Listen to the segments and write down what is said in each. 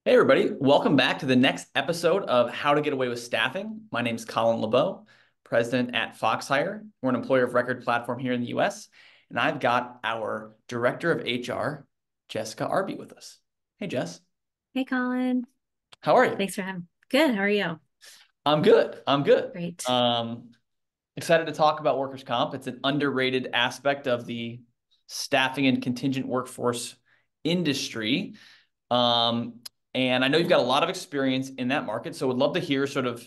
Hey, everybody. Welcome back to the next episode of How to Get Away with Staffing. My name is Colin LeBeau, president at FoxHire. We're an employer of record platform here in the US. And I've got our director of HR, Jessica Arby, with us. Hey, Jess. Hey, Colin. How are you? Thanks for having. Good. How are you? I'm good. I'm good. Great. Um, Excited to talk about workers' comp. It's an underrated aspect of the staffing and contingent workforce industry. Um, and I know you've got a lot of experience in that market, so would love to hear sort of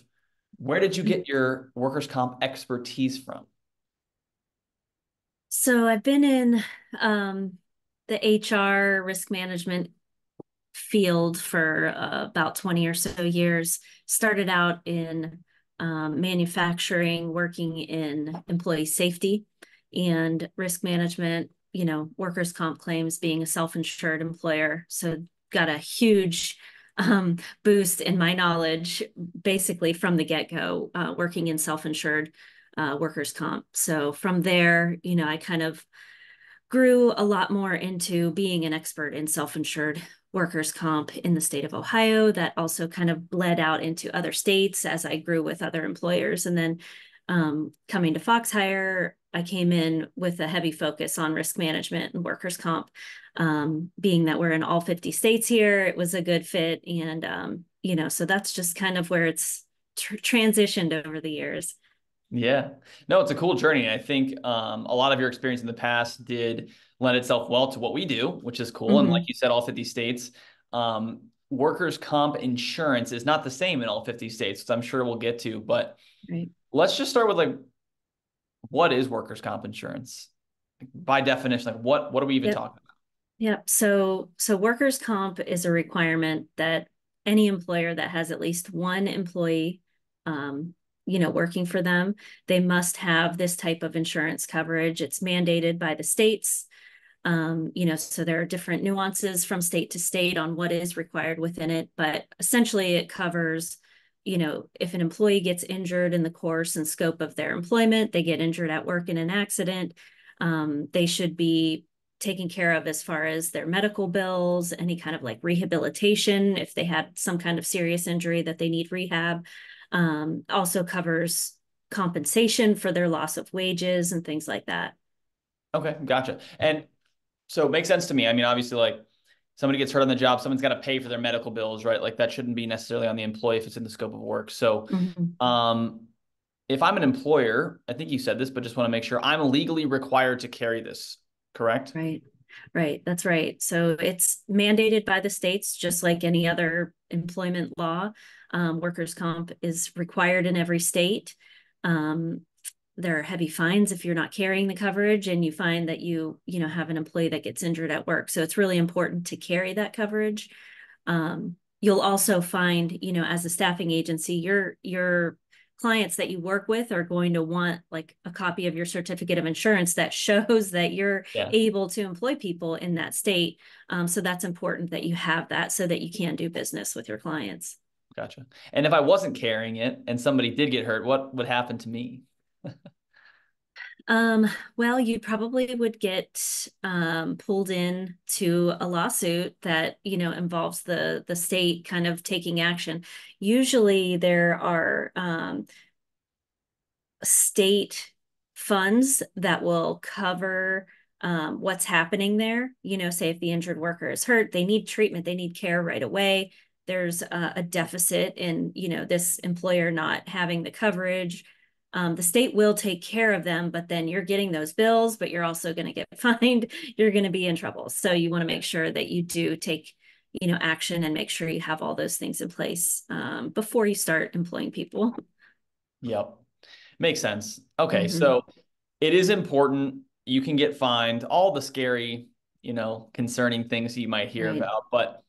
where did you get your workers' comp expertise from? So I've been in the HR risk management field for about 20 or so years. Started out in manufacturing, working in employee safety and risk management, workers' comp claims, being a self-insured employer. So got a huge boost in my knowledge basically from the get-go, working in self-insured workers' comp. So from there, I kind of grew a lot more into being an expert in self-insured workers' comp in the state of Ohio. That also kind of bled out into other states as I grew with other employers. And then coming to FoxHire, I came in with a heavy focus on risk management and workers' comp. Being that we're in all 50 states here, it was a good fit. And, so that's just kind of where it's transitioned over the years. Yeah, no, it's a cool journey. I think a lot of your experience in the past did lend itself well to what we do, which is cool. And like Mm-hmm. you said, all 50 states, workers' comp insurance is not the same in all 50 states, which I'm sure we'll get to. But Right. let's just start with what is workers' comp insurance? By definition, what are we even Yep. talking about? Yep. So workers' comp is a requirement that any employer that has at least one employee, um, working for them, they must have this type of insurance coverage. It's mandated by the states. So there are different nuances from state to state on what is required within it, but essentially it covers, if an employee gets injured in the course and scope of their employment, they get injured at work in an accident, they should be taken care of as far as their medical bills, any kind of like rehabilitation if they had some kind of serious injury that they need rehab. Also covers compensation for their loss of wages and things like that. Okay, gotcha. And so it makes sense to me. I mean, obviously, like somebody gets hurt on the job, someone's got to pay for their medical bills, right? Like that shouldn't be necessarily on the employee if it's in the scope of work. So, Mhm. um, if I'm an employer, I think you said this, but just want to make sure I'm legally required to carry this, correct? Right. Right. That's right. So it's mandated by the states, just like any other employment law. Workers' comp is required in every state. Um, there are heavy fines if you're not carrying the coverage and you find that you have an employee that gets injured at work. So it's really important to carry that coverage. You'll also find, as a staffing agency, your clients that you work with are going to want like a copy of your certificate of insurance that shows that you're Yeah, able to employ people in that state. So that's important that you have that so that you can do business with your clients. gotcha. And if I wasn't carrying it and somebody did get hurt, what would happen to me? Um, well, you probably would get pulled in to a lawsuit that, involves the state kind of taking action. Usually there are state funds that will cover what's happening there. Say if the injured worker is hurt, they need treatment, they need care right away. There's a deficit in, this employer not having the coverage. The state will take care of them, but then you're getting those bills, but you're also going to get fined. You're going to be in trouble. So you want to make sure that you do take, action and make sure you have all those things in place before you start employing people. Yep. Makes sense. Okay, Mhm. so it is important. You can get fined, all the scary, concerning things you might hear Right. about. But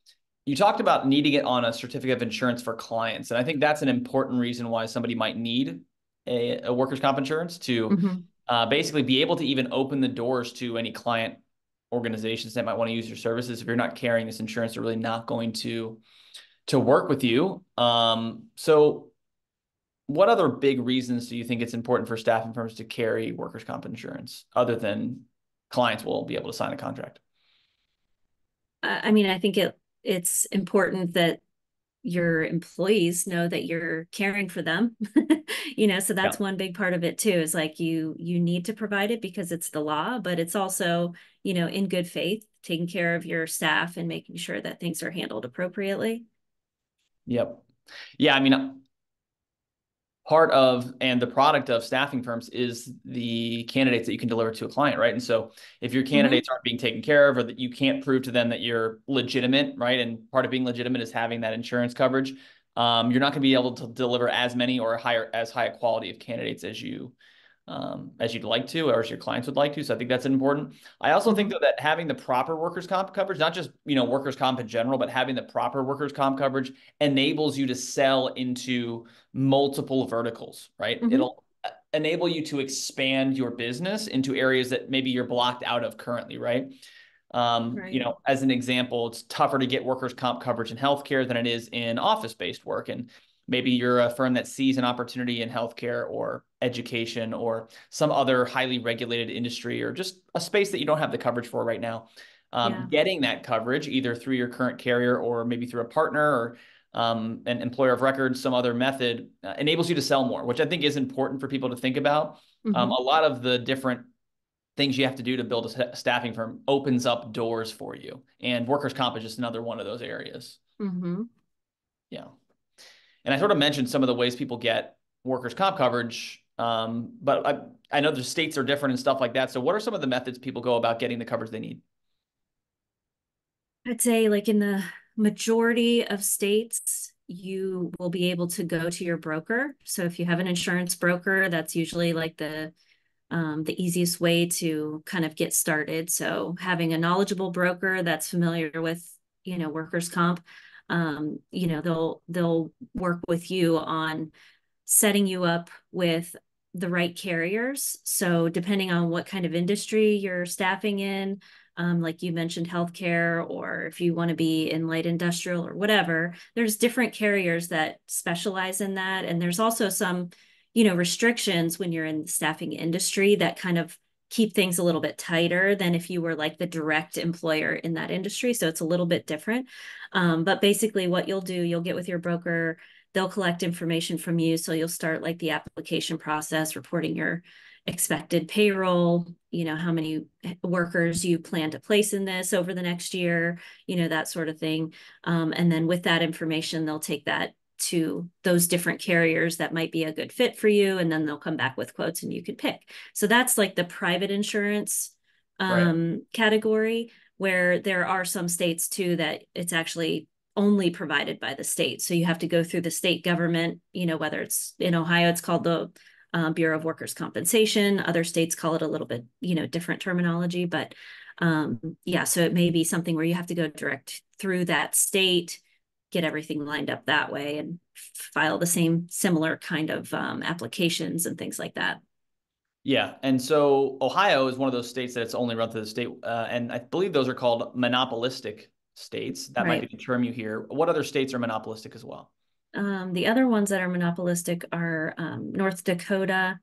you talked about needing it on a certificate of insurance for clients. And I think that's an important reason why somebody might need a workers' comp insurance to Mhm. basically be able to even open the doors to any client organizations that might want to use your services. If you're not carrying this insurance, they're really not going to work with you. So what other big reasons do you think it's important for staffing firms to carry workers' comp insurance other than clients will be able to sign a contract? I mean, I think it it's important that your employees know that you're caring for them. So Yeah. that's one big part of it too, is like you need to provide it because it's the law, but it's also, in good faith, taking care of your staff and making sure that things are handled appropriately. Yep. Yeah. I mean, part of and the product of staffing firms is the candidates that you can deliver to a client, right? And so if your Mm-hmm. candidates aren't being taken care of, or that you can't prove to them that you're legitimate, right? And part of being legitimate is having that insurance coverage. You're not going to be able to deliver as many or as high a quality of candidates as you'd like to, or as your clients would like to. So I think that's important. I also think Mm-hmm. though that having the proper workers' comp coverage, not just, workers' comp in general, but having the proper workers' comp coverage enables you to sell into multiple verticals, right? Mm-hmm. It'll enable you to expand your business into areas that maybe you're blocked out of currently, right? Right. As an example, it's tougher to get workers' comp coverage in healthcare than it is in office-based work. And maybe you're a firm that sees an opportunity in healthcare or education or some other highly regulated industry, or just a space that you don't have the coverage for right now. Yeah. Getting that coverage either through your current carrier or maybe through a partner or an employer of record, some other method, enables you to sell more, which I think is important for people to think about. Mm-hmm. A lot of the different things you have to do to build a staffing firm opens up doors for you. And workers' comp is just another one of those areas. Mm-hmm. Yeah. And I sort of mentioned some of the ways people get workers' comp coverage, but I know the states are different and stuff like that. So what are some of the methods people go about getting the coverage they need? I'd say like in the majority of states, you will be able to go to your broker. So if you have an insurance broker, that's usually like the easiest way to kind of get started. So having a knowledgeable broker that's familiar with, workers' comp, they'll work with you on setting you up with the right carriers. So depending on what kind of industry you're staffing in, like you mentioned, healthcare, or if you want to be in light industrial or whatever, there's different carriers that specialize in that. And there's also some, restrictions when you're in the staffing industry that kind of keep things a little bit tighter than if you were like the direct employer in that industry. So it's a little bit different. But basically, what you'll do, you'll get with your broker, they'll collect information from you. So you'll start like the application process, reporting your expected payroll, how many workers you plan to place in this over the next year, that sort of thing. And then with that information, they'll take that to those different carriers that might be a good fit for you. And then they'll come back with quotes and you can pick. So that's like the private insurance Right. category, where there are some states too that it's actually only provided by the state. So you have to go through the state government, whether it's in Ohio, it's called the Bureau of Workers' Compensation. Other states call it a little bit, different terminology. But yeah, so it may be something where you have to go direct through that state, get everything lined up that way, and file the same similar kind of applications and things like that. Yeah. And so Ohio is one of those states that it's only run through the state. And I believe those are called monopolistic states. That might be Right. the term you hear. What other states are monopolistic as well? The other ones that are monopolistic are North Dakota,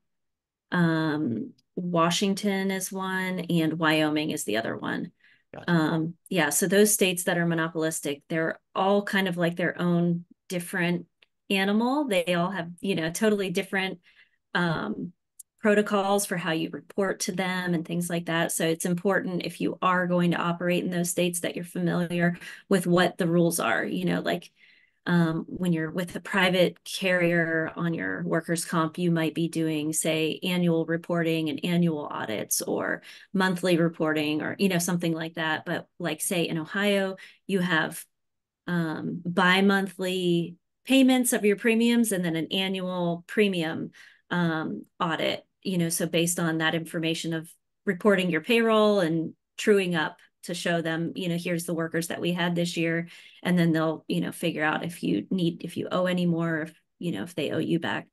Washington is one, and Wyoming is the other one. Gotcha. Yeah, so those states that are monopolistic, they're all kind of like their own different animal. They all have, totally different um, protocols for how you report to them and things like that. So it's important, if you are going to operate in those states, that you're familiar with what the rules are, like when you're with a private carrier on your workers' comp, you might be doing, say, annual reporting and annual audits, or monthly reporting, or, something like that. But like, say, in Ohio, you have bi-monthly payments of your premiums and then an annual premium audit, so based on that information of reporting your payroll and truing up to show them, here's the workers that we had this year. And then they'll, figure out if you owe any more, if they owe you back.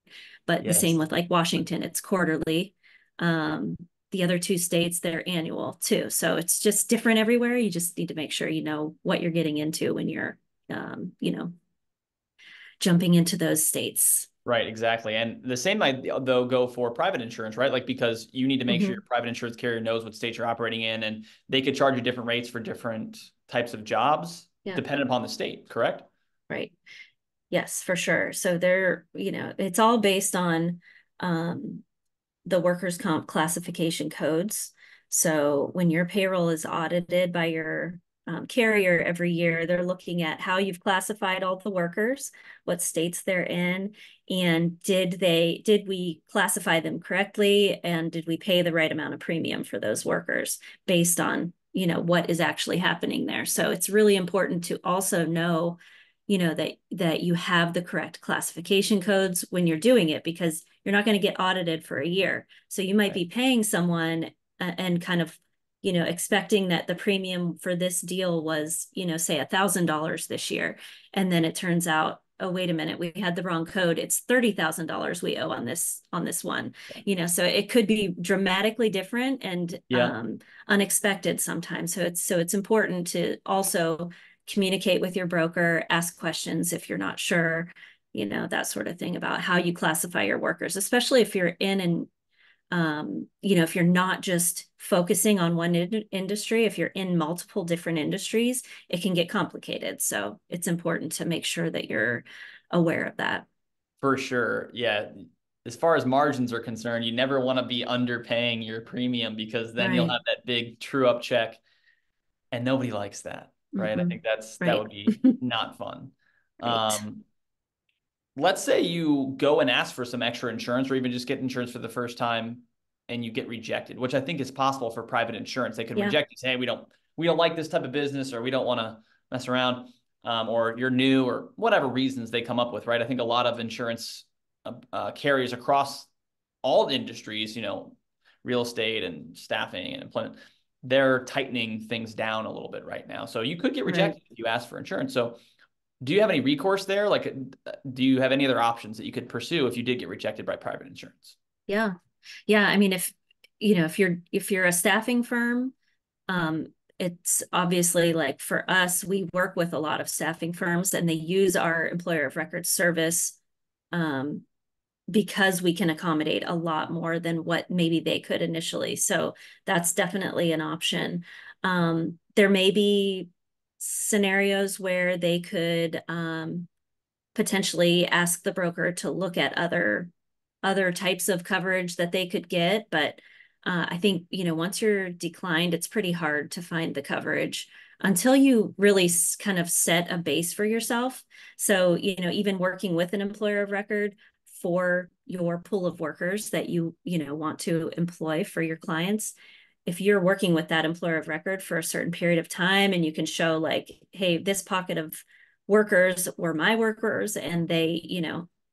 But the same Yes. with like Washington, it's quarterly. The other two states, they're annual too. So it's just different everywhere. You just need to make sure you know what you're getting into when you're, jumping into those states. Right, exactly. And the same might though go for private insurance, right? Like, because you need to make sure Mm-hmm. your private insurance carrier knows what state you're operating in, and they could charge you different rates for different types of jobs. Yeah. dependent upon the state, correct? Right. Yes, for sure. So they're, it's all based on um, the workers' comp classification codes. So when your payroll is audited by your carrier every year, they're looking at how you've classified all the workers, what states they're in, and did we classify them correctly, and did we pay the right amount of premium for those workers based on, what is actually happening there. So it's really important to also know, that you have the correct classification codes when you're doing it, because you're not going to get audited for a year. So you might be paying someone and kind of, expecting that the premium for this deal was, say $1,000 this year. And then it turns out, oh, wait a minute, we had the wrong code. It's $30,000 we owe on this one. So it could be dramatically different and Yeah. unexpected sometimes. So it's important to also communicate with your broker, ask questions if you're not sure, that sort of thing about how you classify your workers, especially if you're in and if you're not just focusing on one industry, if you're in multiple different industries, it can get complicated. So it's important to make sure that you're aware of that. For sure. Yeah. As far as margins are concerned, you never want to be underpaying your premium, because then you'll Right. have that big true up check, and nobody likes that, right? I Mm-hmm. think that Right. would be not fun. Right. Let's say you go and ask for some extra insurance, or even just get insurance for the first time, and you get rejected, which I think is possible for private insurance. They could Yeah. reject you, say, hey, we don't like this type of business, or we don't want to mess around, or you're new, or whatever reasons they come up with, right? I think a lot of insurance carriers across all industries, real estate and staffing and employment, they're tightening things down a little bit right now. So you could get Right. rejected if you ask for insurance. So do you have any recourse there? Like, do you have any other options that you could pursue if you did get rejected by private insurance? Yeah. Yeah. I mean, if you're a staffing firm, um, it's obviously like for us, we work with a lot of staffing firms and they use our employer of record service um, because we can accommodate a lot more than what maybe they could initially. So that's definitely an option. There may be scenarios where they could potentially ask the broker to look at other types of coverage that they could get, but I think once you're declined, it's pretty hard to find the coverage until you really kind of set a base for yourself. So even working with an employer of record for your pool of workers that you want to employ for your clients, if you're working with that employer of record for a certain period of time and you can show like, hey, this pocket of workers were my workers and they,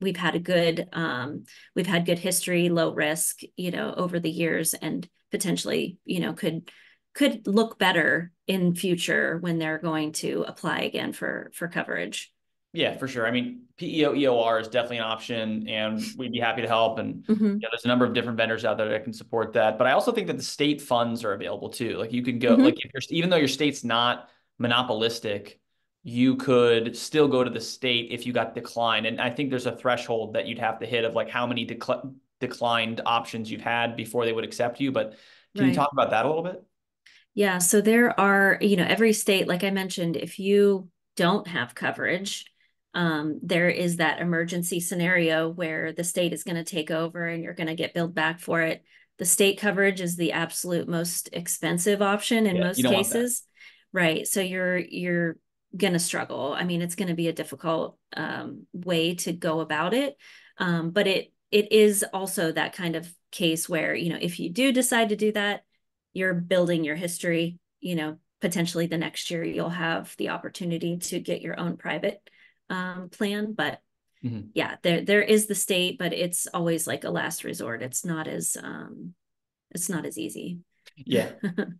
we've had good history, low risk, over the years, and potentially, could look better in future when they're going to apply again for coverage. Yeah, for sure. I mean, PEO, EOR is definitely an option, and we'd be happy to help. And Mm-hmm. there's a number of different vendors out there that can support that. But I also think that the state funds are available too. Like you could go, Mm-hmm. like if you're, even though your state's not monopolistic, you could still go to the state if you got declined. And I think there's a threshold that you'd have to hit of like how many declined options you've had before they would accept you. But can you Right. talk about that a little bit? Yeah. So there are, every state, like I mentioned, if you don't have coverage, there is that emergency scenario where the state is going to take over and you're going to get billed back for it. The state coverage is the absolute most expensive option in Yeah, you most don't want that. cases. Right. So you're going to struggle. I mean, it's going to be a difficult way to go about it. But it is also that kind of case where, if you do decide to do that, you're building your history, potentially the next year you'll have the opportunity to get your own private plan. But Mhm. yeah, there is the state, but it's always like a last resort. It's not as easy. Yeah,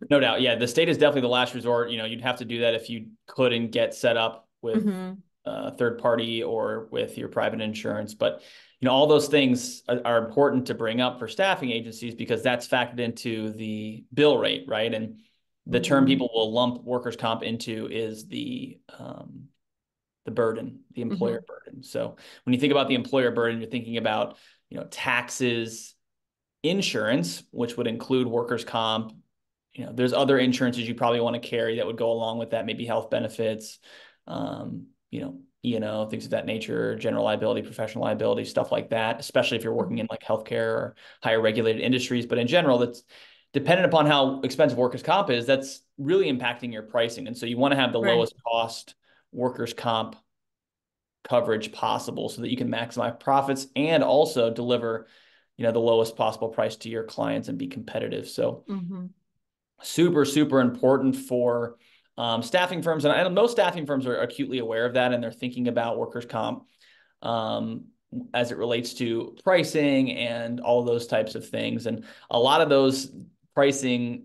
no doubt. Yeah, the state is definitely the last resort. You'd have to do that if you couldn't get set up with Mm-hmm. third party or with your private insurance. But all those things are important to bring up for staffing agencies, because that's factored into the bill rate, right? And the term Mm-hmm. people will lump workers' comp into is the burden, the Mm-hmm. employer burden. So when you think about the employer burden, you're thinking about taxes, insurance, which would include workers' comp, there's other insurances you probably want to carry that would go along with that, maybe health benefits, E&O, things of that nature, general liability, professional liability, stuff like that, especially if you're working in like healthcare or higher regulated industries. But in general, that's dependent upon how expensive workers' comp is, that's really impacting your pricing. And so you want to have the Right. lowest cost workers' comp coverage possible so that you can maximize profits and also deliver, the lowest possible price to your clients and be competitive. So Mm-hmm. super, super important for staffing firms. And most staffing firms are acutely aware of that, and they're thinking about workers' comp as it relates to pricing and all those types of things. And a lot of those pricing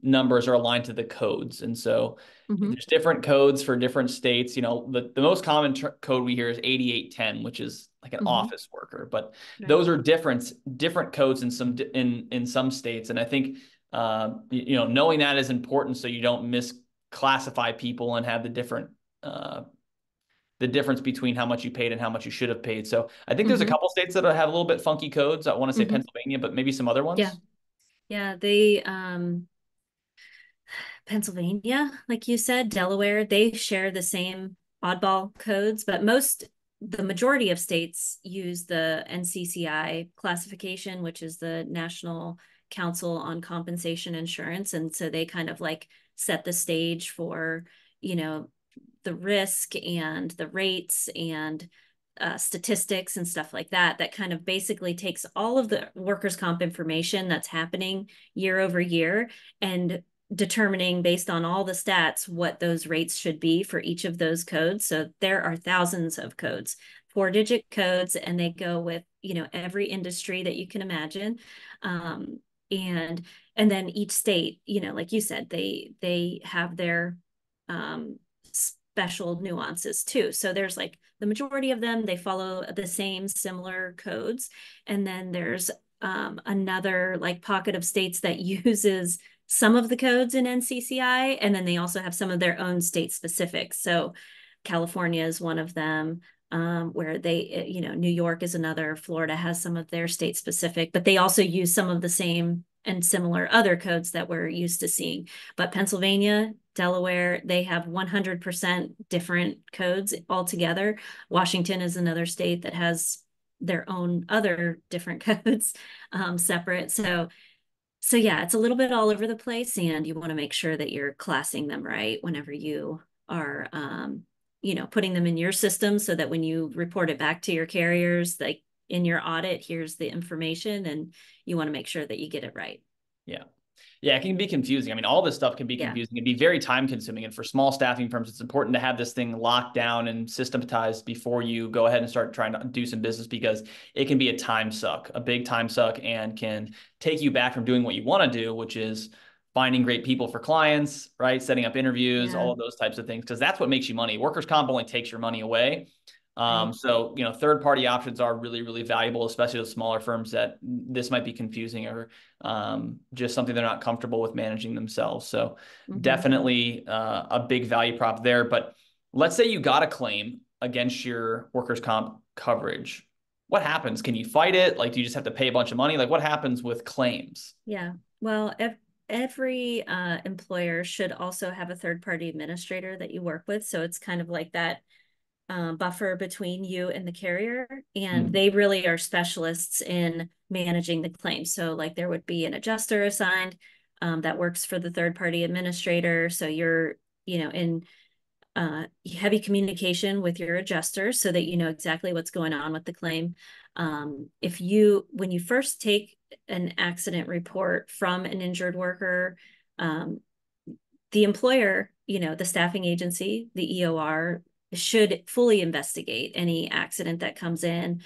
numbers are aligned to the codes. And so Mm-hmm. there's different codes for different states. The most common code we hear is 8810, which is like an Mm-hmm. office worker, but Right. those are different codes in some states. And I think knowing that is important so you don't misclassify people and have the difference between how much you paid and how much you should have paid. So I think there's a Mm-hmm. couple states that have a little bit funky codes. I want to say Mm-hmm. Pennsylvania, but maybe some other Yeah. ones. Yeah. They Pennsylvania, like you said, Delaware, they share the same oddball codes, but the majority of states use the NCCI classification, which is the National Council on Compensation Insurance. And so they kind of like set the stage for, the risk and the rates and statistics and stuff like that, that kind of basically takes all of the workers' comp information that's happening year over year and determining based on all the stats what those rates should be for each of those codes. So there are thousands of codes, 4-digit codes, and they go with, every industry that you can imagine. And then each state, like you said, they have their special nuances too. So there's like the majority of them, they follow the same similar codes. And then there's another like pocket of states that uses some of the codes in NCCI, and then they also have some of their own state specifics. So California is one of them, where they, New York is another, Florida has some of their state specific, but they also use some of the same and similar other codes that we're used to seeing. But Pennsylvania, Delaware, they have 100% different codes altogether. Washington is another state that has their own other different codes separate. So yeah, it's a little bit all over the place, and you want to make sure that you're classing them right whenever you are, putting them in your system so that when you report it back to your carriers, like in your audit, here's the information, and you want to make sure that you get it right. Yeah. Yeah, it can be confusing. I mean, all this stuff can be Yeah. confusing. It'd be very time consuming. And for small staffing firms, it's important to have this thing locked down and systematized before you go ahead and start trying to do some business, because it can be a time suck, a big time suck, and can take you back from doing what you want to do, which is finding great people for clients, right? Setting up interviews, Yeah. all of those types of things, because that's what makes you money. Workers' comp only takes your money away. Right. So, third-party options are really, really valuable, especially with smaller firms that this might be confusing or just something they're not comfortable with managing themselves. So definitely a big value prop there. But let's say you got a claim against your workers' comp coverage. What happens? Can you fight it? Like, do you just have to pay a bunch of money? Like, what happens with claims? Yeah. Well, every employer should also have a third-party administrator that you work with. So it's kind of like that buffer between you and the carrier, and they really are specialists in managing the claim. So like there would be an adjuster assigned that works for the third party administrator. So you're, in heavy communication with your adjuster so that you know exactly what's going on with the claim. When you first take an accident report from an injured worker, the employer, the staffing agency, the EOR, should fully investigate any accident that comes in.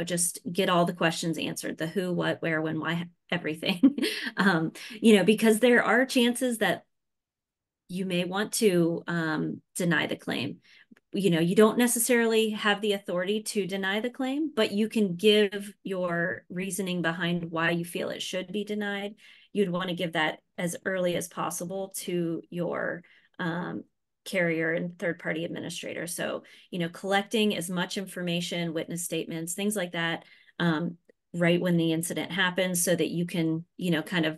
Just get all the questions answered, the who, what, where, when, why, everything. Because there are chances that you may want to deny the claim. You don't necessarily have the authority to deny the claim, but you can give your reasoning behind why you feel it should be denied. You'd want to give that as early as possible to your carrier and third-party administrator. So, collecting as much information, witness statements, things like that, right when the incident happens, so that you can, kind of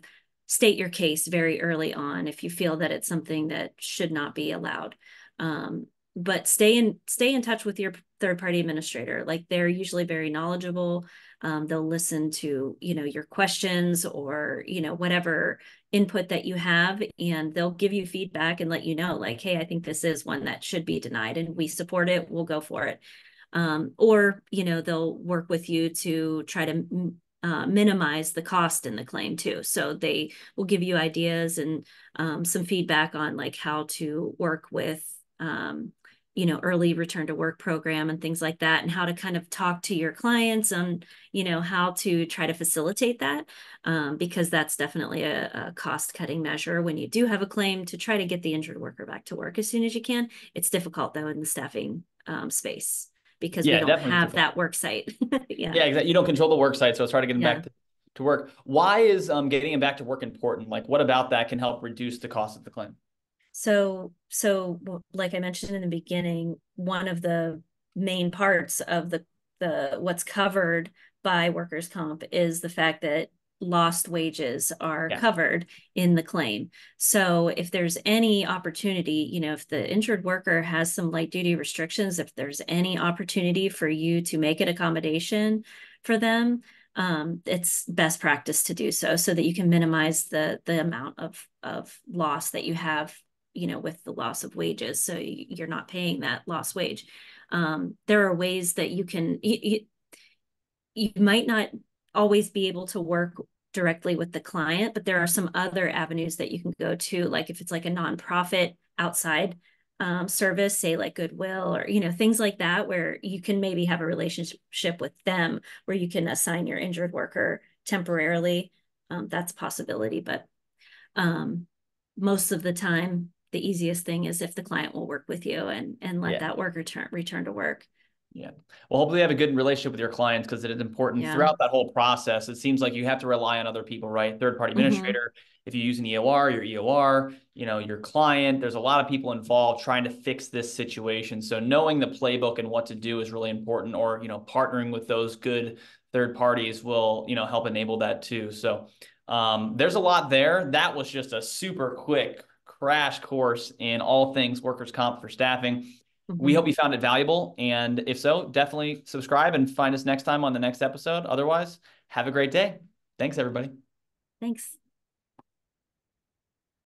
state your case very early on if you feel that it's something that should not be allowed. But stay in touch with your third party administrator. Like, they're usually very knowledgeable. They'll listen to, your questions, or, whatever input that you have, and they'll give you feedback and let you know, like, hey, I think this is one that should be denied, and we support it. We'll go for it. Or, they'll work with you to try to minimize the cost in the claim too. So they will give you ideas and some feedback on like how to work with early return to work program and things like that, and how to kind of talk to your clients on, how to try to facilitate that, because that's definitely a cost cutting measure when you do have a claim, to try to get the injured worker back to work as soon as you can. It's difficult though in the staffing space, because we don't have that work site. Yeah, exactly. You don't control the work site, so it's hard to get them back to work. Why is getting them back to work important? Like, what about that can help reduce the cost of the claim? So like I mentioned in the beginning, one of the main parts of the what's covered by workers' comp is the fact that lost wages are covered in the claim. So if there's any opportunity, if the injured worker has some light duty restrictions, if there's any opportunity for you to make an accommodation for them, it's best practice to do so, so that you can minimize the amount of loss that you have, with the loss of wages. So you're not paying that lost wage. There are ways that you can, you might not always be able to work directly with the client, but there are some other avenues that you can go to. Like if it's like a nonprofit outside service, say like Goodwill, or, things like that, where you can maybe have a relationship with them where you can assign your injured worker temporarily. That's a possibility, but most of the time, the easiest thing is if the client will work with you and let that worker return to work. Yeah. Well, hopefully you have a good relationship with your clients, because it is important throughout that whole process. It seems like you have to rely on other people, right? Third-party administrator. If you use an EOR, your EOR, your client, there's a lot of people involved trying to fix this situation. So knowing the playbook and what to do is really important, or, partnering with those good third parties will, help enable that too. So there's a lot there. That was just a super quick crash course in all things workers' comp for staffing. We hope you found it valuable. And if so, definitely subscribe and find us next time on the next episode. Otherwise, have a great day. Thanks, everybody. Thanks.